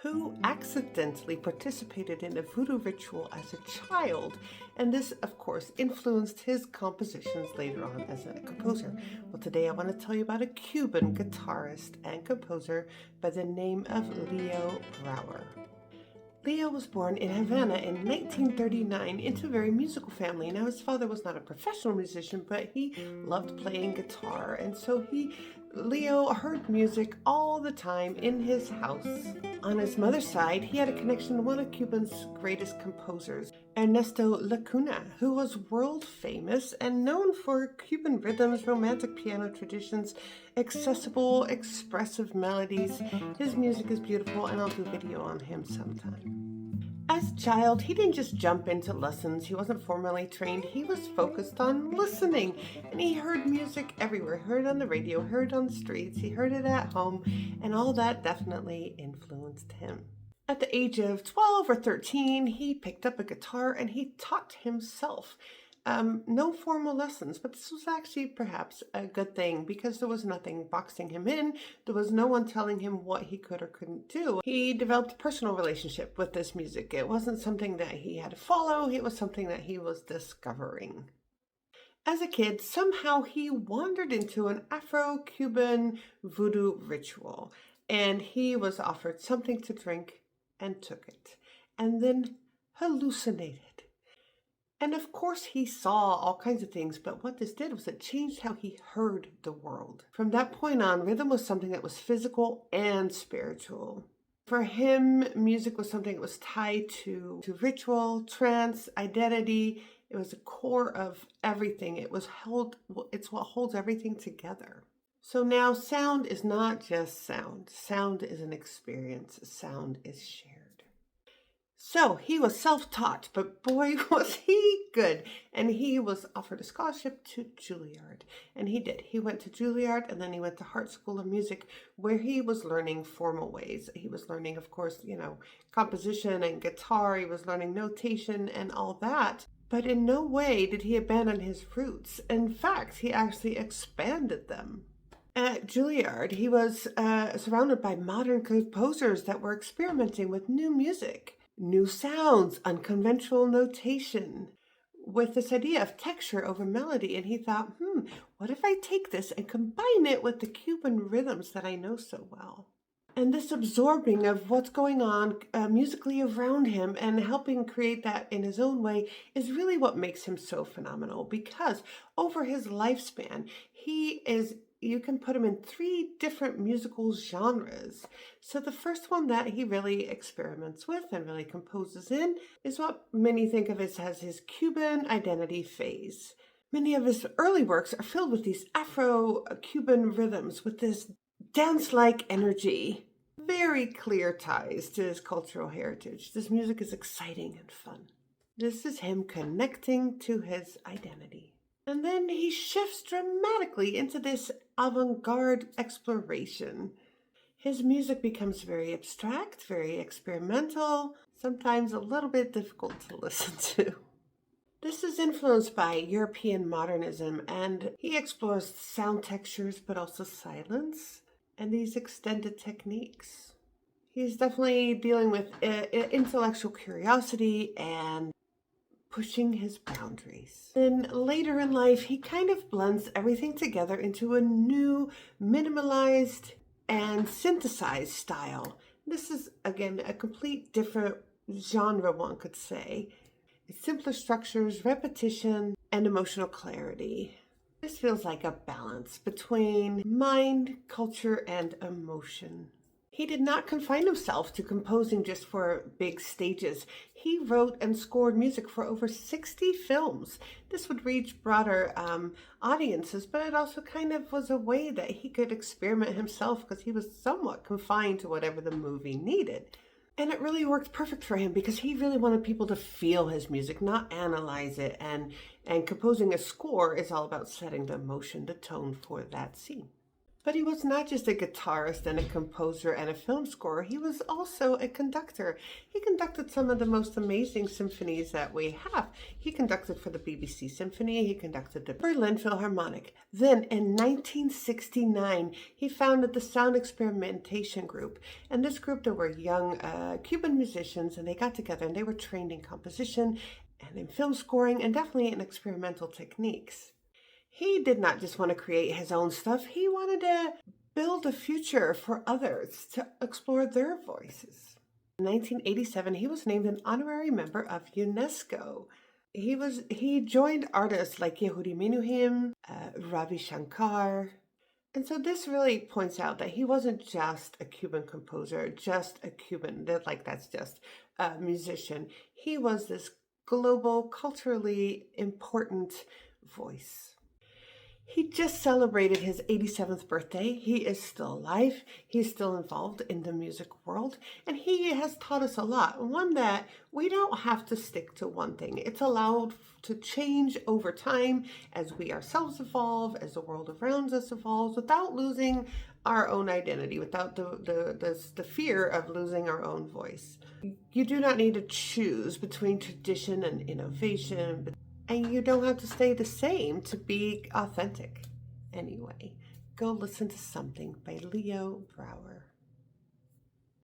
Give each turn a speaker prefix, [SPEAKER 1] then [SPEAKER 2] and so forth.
[SPEAKER 1] who accidentally participated in a voodoo ritual as a child, and this, of course, influenced his compositions later on as a composer. Well, today I want to tell you about a Cuban guitarist and composer by the name of Leo Brouwer. Leo was born in Havana in 1939 into a very musical family. Now, his father was not a professional musician, but he loved playing guitar, and so Leo heard music all the time in his house. On his mother's side, he had a connection to one of Cuba's greatest composers, Ernesto Lacuna, who was world famous and known for Cuban rhythms, romantic piano traditions, accessible, expressive melodies. His music is beautiful, and I'll do a video on him sometime. As a child, he didn't just jump into lessons. He wasn't formally trained. He was focused on listening, and he heard music everywhere. He heard it on the radio, heard it on the streets, he heard it at home, and all that definitely influenced him. At the age of 12 or 13, he picked up a guitar and he taught himself. No formal lessons, but this was actually perhaps a good thing because there was nothing boxing him in. There was no one telling him what he could or couldn't do. He developed a personal relationship with this music. It wasn't something that he had to follow. It was something that he was discovering. As a kid, somehow he wandered into an Afro-Cuban voodoo ritual, and he was offered something to drink and took it, and then hallucinated. And of course he saw all kinds of things, but what this did was it changed how he heard the world. From that point on, rhythm was something that was physical and spiritual. For him, music was something that was tied to ritual, trance, identity. It was the core of everything. It's what holds everything together. So now sound is not just sound. Sound is an experience. Sound is shared. So he was self-taught, but boy, was he good. And he was offered a scholarship to Juilliard. And he did. He went to Juilliard, and then he went to Hart School of Music, where he was learning formal ways. He was learning, of course, composition and guitar. He was learning notation and all that. But in no way did he abandon his roots. In fact, he actually expanded them. At Juilliard, he was surrounded by modern composers that were experimenting with new music. New sounds, unconventional notation, with this idea of texture over melody. And he thought, what if I take this and combine it with the Cuban rhythms that I know so well? And this absorbing of what's going on musically around him and helping create that in his own way is really what makes him so phenomenal, because over his lifespan, you can put him in 3 different musical genres. So the first one that he really experiments with and really composes in is what many think of as his Cuban identity phase. Many of his early works are filled with these Afro-Cuban rhythms with this dance-like energy. Very clear ties to his cultural heritage. This music is exciting and fun. This is him connecting to his identity. And then he shifts dramatically into this avant-garde exploration. His music becomes very abstract, very experimental, sometimes a little bit difficult to listen to. This is influenced by European modernism, and he explores sound textures, but also silence, and these extended techniques. He's definitely dealing with intellectual curiosity and pushing his boundaries. Then later in life, he kind of blends everything together into a new, minimalized and synthesized style. This is, again, a complete different genre, one could say. It's simpler structures, repetition, and emotional clarity. This feels like a balance between mind, culture, and emotion. He did not confine himself to composing just for big stages. He wrote and scored music for over 60 films. This would reach broader audiences, but it also kind of was a way that he could experiment himself because he was somewhat confined to whatever the movie needed. And it really worked perfect for him because he really wanted people to feel his music, not analyze it. And composing a score is all about setting the emotion, the tone for that scene. But he was not just a guitarist and a composer and a film scorer, he was also a conductor. He conducted some of the most amazing symphonies that we have. He conducted for the BBC Symphony, he conducted the Berlin Philharmonic. Then in 1969, he founded the Sound Experimentation Group. And this group, there were young Cuban musicians, and they got together and they were trained in composition and in film scoring and definitely in experimental techniques. He did not just want to create his own stuff, he wanted to build a future for others to explore their voices. In 1987, he was named an honorary member of UNESCO. He joined artists like Yehudi Menuhin, Ravi Shankar. And so this really points out that he wasn't just a Cuban composer, just a Cuban, that's just a musician. He was this global, culturally important voice. He just celebrated his 87th birthday. He is still alive. He's still involved in the music world. And he has taught us a lot. One, that we don't have to stick to one thing. It's allowed to change over time as we ourselves evolve, as the world around us evolves, without losing our own identity, without the fear of losing our own voice. You do not need to choose between tradition and innovation, and you don't have to stay the same to be authentic. Anyway, go listen to something by Leo Brouwer.